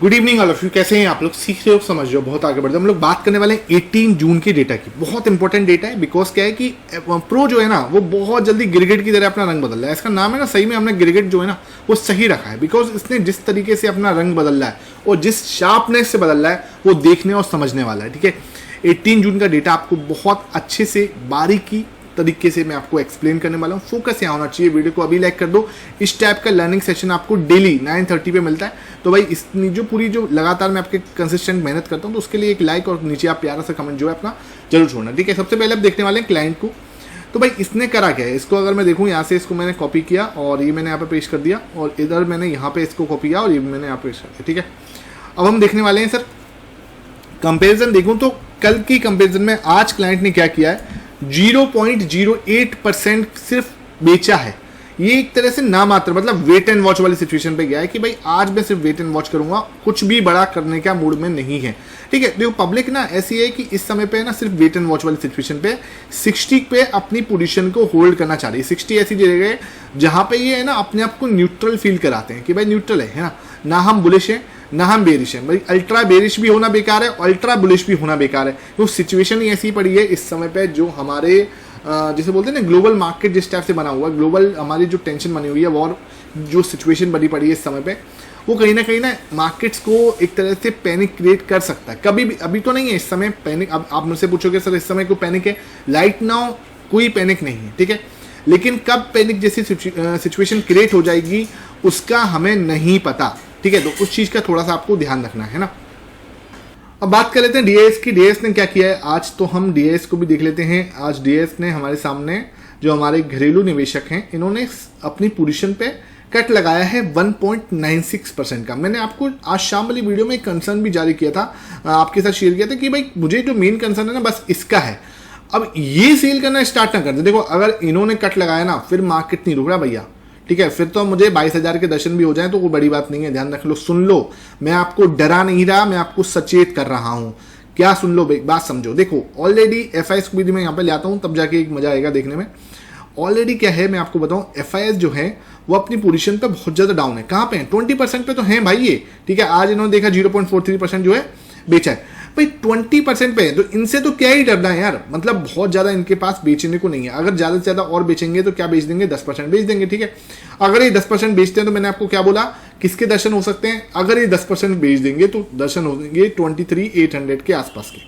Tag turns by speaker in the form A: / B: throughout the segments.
A: Good evening all of you. कैसे हैं आप लोग? सीख रहे हो, समझ रहे हो, बहुत आगे बढ़ रहे हो। हम लोग बात करने वाले हैं 18 जून के डेटा की। बहुत इंपॉर्टेंट डेटा है बिकॉज क्या है कि प्रो जो है ना वो बहुत जल्दी गिरगिट की तरह अपना रंग बदल रहा है। इसका नाम है ना, सही में हमने गिरगिट जो है ना वो सही रखा है बिकॉज इसने जिस तरीके से अपना रंग बदल रहा है और जिस शार्पनेस से बदल रहा है वो देखने और समझने वाला है। ठीक है, 18 जून का डेटा आपको बहुत अच्छे से बारीकी तरीके से मैं आपको एक्सप्लेन करने वाला हूँ। फोकस यहाँ होना चाहिए। वीडियो को अभी लाइक कर दो। इस टाइप का लर्निंग सेशन आपको डेली 9:30 पे मिलता है। तो भाई इस जो पूरी जो लगातार मैं आपके कंसिस्टेंट मेहनत करता हूँ तो उसके लिए एक लाइक और नीचे आप प्यारा सा कमेंट जो है अपना जरूर छोड़ना। ठीक है, सबसे पहले आप देखने वाले हैं क्लाइंट को। तो भाई इसने करा क्या है, इसको अगर मैं देखूँ यहाँ से, इसको मैंने कॉपी किया और ये मैंने यहाँ पे पेश कर दिया और इधर मैंने यहाँ पे इसको कॉपी किया और ये मैंने यहाँ पे पेश कर दिया। ठीक है, अब हम देखने वाले हैं सर कंपेरिजन। देखूँ तो कल की कंपेरिजन में आज क्लाइंट ने क्या किया है, 0.08% सिर्फ बेचा है। ये एक तरह से नामात्र, मतलब वेट एंड वॉच वाली सिचुएशन पे गया है कि भाई आज मैं सिर्फ वेट एंड वॉच करूंगा, कुछ भी बड़ा करने का मूड में नहीं है। ठीक है, देखो पब्लिक ना ऐसी है कि इस समय पे ना सिर्फ वेट एंड वॉच वाली सिचुएशन पे 60 पे अपनी पोजीशन को होल्ड करना चाह रही है। 60 ऐसी जगह है जहां पे ये है ना अपने आप को न्यूट्रल फील कराते हैं कि भाई न्यूट्रल है ना हम बुलिश है ना हम बेरिश है। भाई अल्ट्रा बेरिश भी होना बेकार है, अल्ट्रा बुलिश भी होना बेकार है। तो सिचुएशन ही ऐसी पड़ी है इस समय पे, जो हमारे जैसे बोलते हैं ना ग्लोबल मार्केट जिस टाइप से बना हुआ है, ग्लोबल हमारी जो टेंशन बनी हुई है और जो सिचुएशन बनी पड़ी है इस समय पे, वो कहीं ना मार्केट्स को एक तरह से पैनिक क्रिएट कर सकता है। कभी भी, अभी तो नहीं है इस समय पैनिक। अब आप मुझसे पूछोगे सर इस समय कोई पैनिक है? राइट नाउ कोई पैनिक नहीं है। ठीक है, लेकिन कब पैनिक जैसी सिचुएशन क्रिएट हो जाएगी उसका हमें नहीं पता। ठीक है, तो उस चीज का थोड़ा सा आपको ध्यान रखना है ना। अब बात कर लेते हैं डीएस की। डीएस ने क्या किया है आज, तो हम डीएस को भी देख लेते हैं। आज डीएस ने हमारे सामने, जो हमारे घरेलू निवेशक हैं, इन्होंने अपनी पोजीशन पे कट लगाया है 1.96% का। मैंने आपको आज शाम वाली वीडियो में एक कंसर्न भी जारी किया था, आपके साथ शेयर किया था कि भाई मुझे जो मेन कंसर्न है ना बस इसका है। अब ये सेल करना स्टार्ट ना कर दे। देखो अगर इन्होंने कट लगाया ना फिर मार्केट नहीं रुक रहा भैया। ठीक है, फिर तो मुझे 22,000 के दर्शन भी हो जाए तो कोई बड़ी बात नहीं है। ध्यान रख लो, सुन लो, मैं आपको डरा नहीं रहा, मैं आपको सचेत कर रहा हूं। क्या सुन लो, बात समझो। देखो ऑलरेडी एफआईएस को भी मैं यहाँ पे ले आता हूँ, तब जाके एक मजा आएगा देखने में। ऑलरेडी क्या है मैं आपको बताऊं, एफआईएस जो है वो अपनी पोजीशन पे बहुत ज्यादा डाउन है। कहां पे है? 20% पे तो है भाई ये। ठीक है, आज इन्होंने देखा 0.43% जो है बेचा है। भाई 20% पे है तो इनसे तो क्या ही डरना है यार। मतलब बहुत ज्यादा इनके पास बेचने को नहीं है। अगर ज्यादा से ज्यादा और बेचेंगे तो क्या बेच देंगे? 10% बेच देंगे। ठीक है, अगर ये 10% बेचते हैं तो मैंने आपको क्या बोला, किसके दर्शन हो सकते हैं? अगर ये 10% बेच देंगे तो दर्शन हो जाएंगे 23,800 के आसपास के।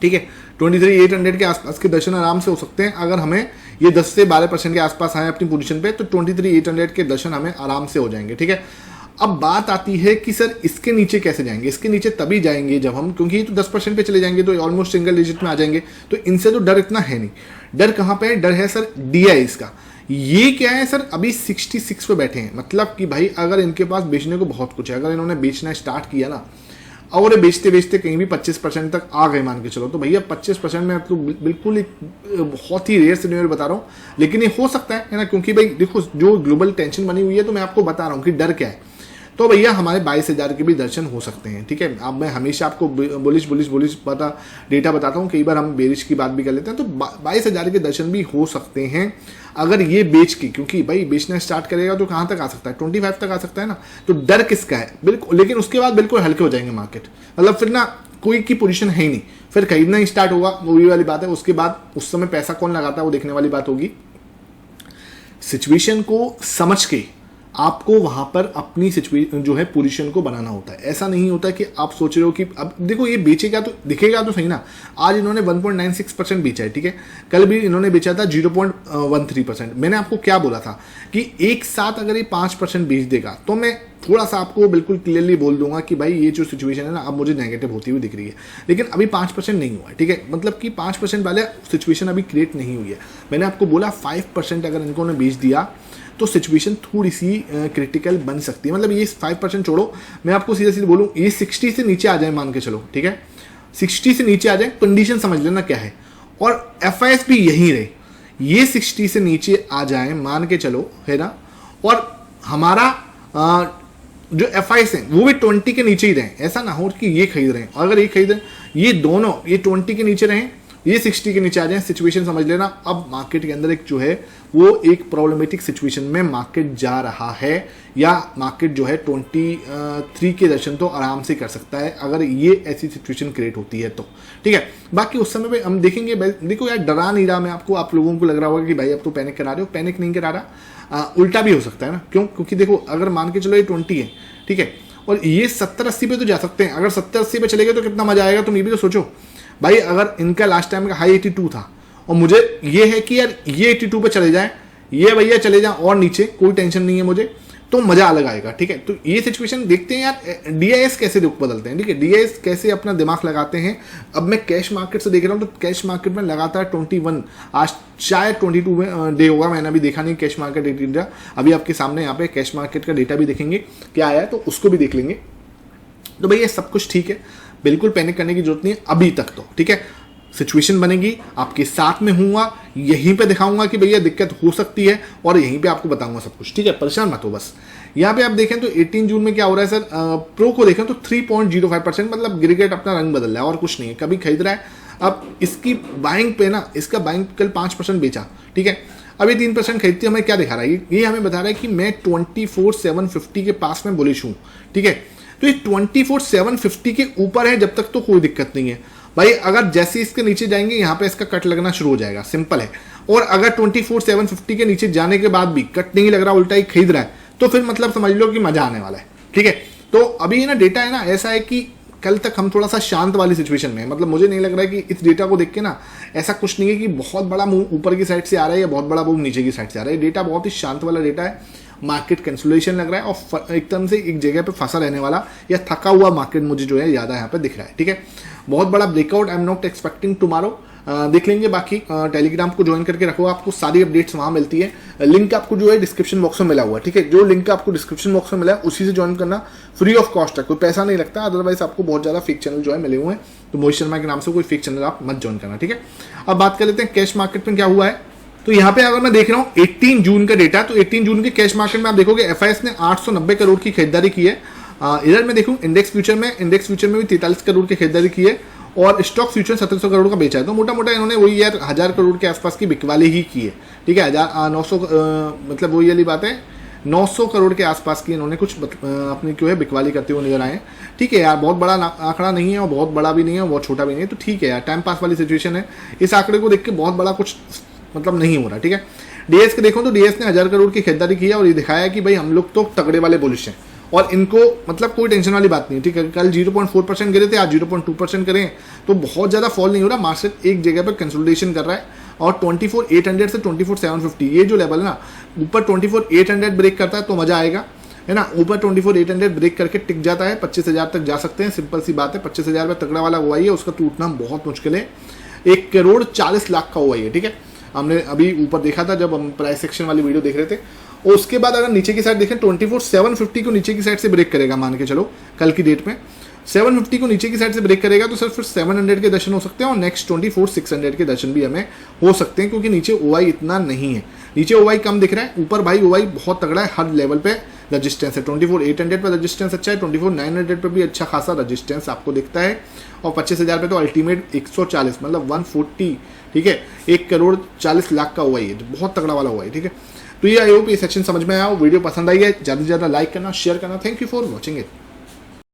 A: ठीक है, 23,800 के आसपास के दर्शन आराम से हो सकते हैं। अगर हमें ये 10 से 12% के आसपास आए अपनी पोजीशन पे तो 23,800 के दर्शन हमें आराम से हो जाएंगे। ठीक है, अब बात आती है कि सर इसके नीचे कैसे जाएंगे। इसके नीचे तभी जाएंगे जब हम, क्योंकि ये तो 10% पे चले जाएंगे तो ऑलमोस्ट सिंगल डिजिट में आ जाएंगे, तो इनसे तो डर इतना है नहीं। डर कहाँ पे है? डर है सर डीआईएस का। ये क्या है सर, अभी 66 पे बैठे हैं। मतलब कि भाई अगर इनके पास बेचने को बहुत कुछ है, अगर इन्होंने बेचना स्टार्ट किया ना और बेचते बेचते कहीं भी 25% तक आ गए मान के चलो, तो भैया 25% में तो बिल्कुल एक बहुत ही रेयर सिनेरियो बता रहा हूँ, लेकिन ये हो सकता है ना। क्योंकि भाई देखो जो ग्लोबल टेंशन बनी हुई है, तो मैं आपको बता रहा हूँ कि डर क्या है। तो भैया हमारे 22,000 के भी दर्शन हो सकते हैं। ठीक है, अब मैं हमेशा आपको बुलिश डेटा बताता हूँ, कई बार हम बेरिश की बात भी कर लेते हैं। तो 22,000 के दर्शन भी हो सकते हैं अगर ये बेच के, क्योंकि भाई बेचना स्टार्ट करेगा तो कहाँ तक आ सकता है? 25 तक आ सकता है ना। तो डर किसका है? बिल्कुल, लेकिन उसके बाद बिल्कुल हल्के हो जाएंगे मार्केट। मतलब फिर ना कोई की पोजीशन है ही नहीं, फिर खरीदना ही स्टार्ट होगा, मूवी वाली बात है। उसके बाद उस समय पैसा कौन लगाता है वो देखने वाली बात होगी। सिचुएशन को समझ के आपको वहां पर अपनी सिचुएशन जो है पोजीशन को बनाना होता है। ऐसा नहीं होता कि आप सोच रहे हो कि अब देखो ये बेचेगा तो दिखेगा तो सही ना। आज इन्होंने 1.96% बेचा है। ठीक है, कल भी इन्होंने बेचा था 0.13%। मैंने आपको क्या बोला था कि एक साथ अगर ये 5% बेच देगा तो मैं थोड़ा सा आपको बिल्कुल क्लियरली बोल दूंगा कि भाई ये जो सिचुएशन है ना अब मुझे नेगेटिव होती हुई दिख रही है। लेकिन अभी 5% नहीं हुआ है। ठीक है, मतलब कि 5% वाले सिचुएशन अभी क्रिएट नहीं हुई है। मैंने आपको बोला 5% अगर इनको बेच दिया तो सिचुएशन थोड़ी सी क्रिटिकल बन सकती है। मतलब ये 5% छोड़ो, मैं आपको सीधे सीधे बोलूँ, ये 60 से नीचे आ जाए मान के चलो। ठीक है, 60 से नीचे आ जाए, कंडीशन समझ लेना क्या है। और एफआईएस भी यहीं रहे, ये 60 से नीचे आ जाए मान के चलो, है ना। और हमारा जो एफआईएस है वो भी 20 के नीचे ही रहे। ऐसा ना हो कि ये खरीद रहे हैं, अगर ये खरीद रहे हैं, ये दोनों ये 20 के नीचे रहें, ये 60 के नीचे आ जाए, सिचुएशन समझ लेना अब मार्केट के अंदर एक जो है वो एक प्रॉब्लमेटिक सिचुएशन में मार्केट जा रहा है, या मार्केट जो है 23 के दर्शन तो आराम से कर सकता है अगर ये ऐसी सिचुएशन क्रिएट होती है तो, ठीक है। बाकी उस समय पे हम देखेंगे। देखो यार, डरा नहीं रहा मैं आपको, आप लोगों को लग रहा होगा कि भाई अब तो पैनिक करा रहे हो, पैनिक नहीं करा रहा। उल्टा भी हो सकता है ना, क्यों? क्योंकि देखो अगर मान के चलो ये 20 है, ठीक है, और ये 70-80 पे तो जा सकते हैं। अगर 70-80 पे चले गए तो कितना मजा आएगा, तुम ये भी तो सोचो भाई। अगर इनका लास्ट टाइम का हाई 82 था और मुझे ये है कि यार ये 82 पे चले जाए, ये भैया चले जाए और नीचे, कोई टेंशन नहीं है मुझे, तो मजा अलग आएगा, ठीक है। तो ये सिचुएशन देखते हैं यार, डीआईएस कैसे रुख बदलते हैं, ठीक है, डीआईएस कैसे अपना दिमाग लगाते हैं। अब मैं कैश मार्केट से देख रहा हूँ तो कैश मार्केट में लगातार 21, आज शायद 22 में डे होगा, मैंने अभी देखा नहीं कैश मार्केट डेटा। अभी आपके सामने यहाँ पे कैश मार्केट का डेटा भी देखेंगे क्या आया है, तो उसको भी देख लेंगे। तो भैया सब कुछ ठीक है, बिल्कुल पैनिक करने की जरूरत नहीं है अभी तक तो, ठीक है। सिचुएशन बनेगी, आपके साथ में हूँगा, यहीं पे दिखाऊंगा कि भैया दिक्कत हो सकती है और यहीं पे आपको बताऊंगा सब कुछ, ठीक है, परेशान मत हो बस। यहाँ पे आप देखें तो 18 जून में क्या हो रहा है सर, प्रो को देखें तो 3.05%, मतलब गिरगिट अपना रंग बदल रहा है और कुछ नहीं है, कभी खरीद रहा है। अब इसकी बाइंग पे ना, इसका बाइंग कल 5% बेचा, ठीक है, अभी 3% खरीदती है। हमें क्या दिखा रहा है ये हमें बता रहा है कि मैं 24,750 के पास में बुलिश हूँ, ठीक है। तो ये 24,750 के ऊपर है जब तक तो कोई दिक्कत नहीं है भाई। अगर जैसे इसके नीचे जाएंगे यहाँ पे इसका कट लगना शुरू हो जाएगा, सिंपल है। और अगर 24,750 के नीचे जाने के बाद भी कट नहीं लग रहा, उल्टा ही खरीद रहा है, तो फिर मतलब समझ लो कि मजा आने वाला है, ठीक है। तो अभी ये ना डेटा है ना ऐसा है कि कल तक हम थोड़ा सा शांत वाली सिचुएशन में है, मतलब मुझे नहीं लग रहा है कि इस डेटा को देख के ना ऐसा कुछ नहीं है कि बहुत बड़ा मूव ऊपर की साइड से आ रहा है या बहुत बड़ा मूव नीचे की साइड से आ रहा है। डेटा बहुत ही शांत वाला डेटा है, मार्केट कैंसुलेशन लग रहा है और एकदम से एक जगह पे फंसा रहने वाला या थका हुआ मार्केट मुझे जो है ज़्यादा यहाँ पे दिख रहा है, ठीक है। बहुत बड़ा breakout I am not expecting tomorrow, देख लेंगे। बाकी टेलीग्राम को ज्वाइन करके रखो, आपको सारी अपडेट्स वहाँ मिलती है। लिंक आपको जो है डिस्क्रिप्शन बॉक्स में मिला हुआ है, ठीक है। जो लिंक आपको डिस्क्रिप्शन बॉक्स में मिला है उसी से ज्वाइन करना, फ्री ऑफ कॉस्ट है, कोई पैसा नहीं लगता। अदरवाइज आपको बहुत ज़्यादा फेक चैनल जो है मिले हुए हैं, तो मोहित शर्मा के नाम से कोई फेक चैनल आप मत ज्वाइन करना, ठीक है। अब बात कर लेते हैं कैश मार्केट में क्या हुआ है। तो यहाँ पे अगर मैं देख रहा हूँ 18 जून का डेटा, तो 18 जून के कैश मार्केट में आप देखोगे एफआईएस ने 890 करोड़ की खरीदारी की है। इधर मैं देखूँ इंडेक्स फ्यूचर में भी 43 करोड़ की खरीदारी की है और स्टॉक फ्यूचर 1700 करोड़ का बेचा है। तो मोटा मोटा इन्होंने वही यार 1000 करोड़ के आसपास की बिकवाली ही की है, ठीक है। 900 मतलब वही वाली बात है, 900 करोड़ के आसपास की इन्होंने कुछ अपनी जो है बिकवाली करते हुए नजर आए, ठीक है यार। बहुत बड़ा आंकड़ा नहीं है और बहुत बड़ा भी नहीं है, बहुत छोटा भी नहीं है, तो ठीक है यार, टाइम पास वाली सिचुएशन है। इस आंकड़े को देख के बहुत बड़ा कुछ मतलब नहीं हो रहा, ठीक है। डीएस के देखो तो डीएस ने 1000 करोड़ की खरीदारी की है और ये दिखाया कि भाई हम लोग तो तगड़े वाले बुलिश हैं और इनको मतलब कोई टेंशन वाली बात नहीं है, ठीक है। कल 0.4% गिरे थे, आज 0.2% करें, तो बहुत ज़्यादा फॉल नहीं हो रहा। मार्केट एक जगह पर कंसोलिडेशन कर रहा है और 24,800 से 24,750 ये जो लेवल है ना, ऊपर 24,800 ब्रेक करता है तो मजा आएगा, है ना। ऊपर 24,800 ब्रेक करके टिक जाता है, 25,000 तक जा सकते हैं, सिंपल सी बात है। 25,000 में तगड़ा वाला हुआ है, उसका टूटना बहुत मुश्किल है। 1,40,00,000 का हुआ है, ठीक है। हमने अभी ऊपर देखा था जब हम प्राइस सेक्शन वाली वीडियो देख रहे थे। और उसके बाद अगर नीचे की साइड देखें 24,750 को नीचे की साइड से ब्रेक करेगा, मान के चलो कल की डेट में 750 को नीचे की साइड से ब्रेक करेगा तो सर फिर 700 के दर्शन हो सकते हैं और नेक्स्ट 24,600 के दर्शन भी हमें हो सकते हैं, क्योंकि नीचे ओआई इतना नहीं है। नीचे ओआई कम दिख रहा है, ऊपर भाई ओआई बहुत तगड़ा है, हर लेवल पे रजिस्टेंस है। 24,800 पर रजिस्टेंस अच्छा है, 24,900 पर भी अच्छा खासा रजिस्टेंस आपको दिखता है और 25,000 पे तो अल्टीमेट 140 मतलब 140, ठीक है। 1,40,00,000 का हुआ है, बहुत तगड़ा वाला हुआ है, ठीक है। तो ये आई होप ये सेक्शन समझ में आया हो। वीडियो पसंद आई है, ज़्यादा से ज़्यादा लाइक करना, शेयर करना। Thank you for watching it.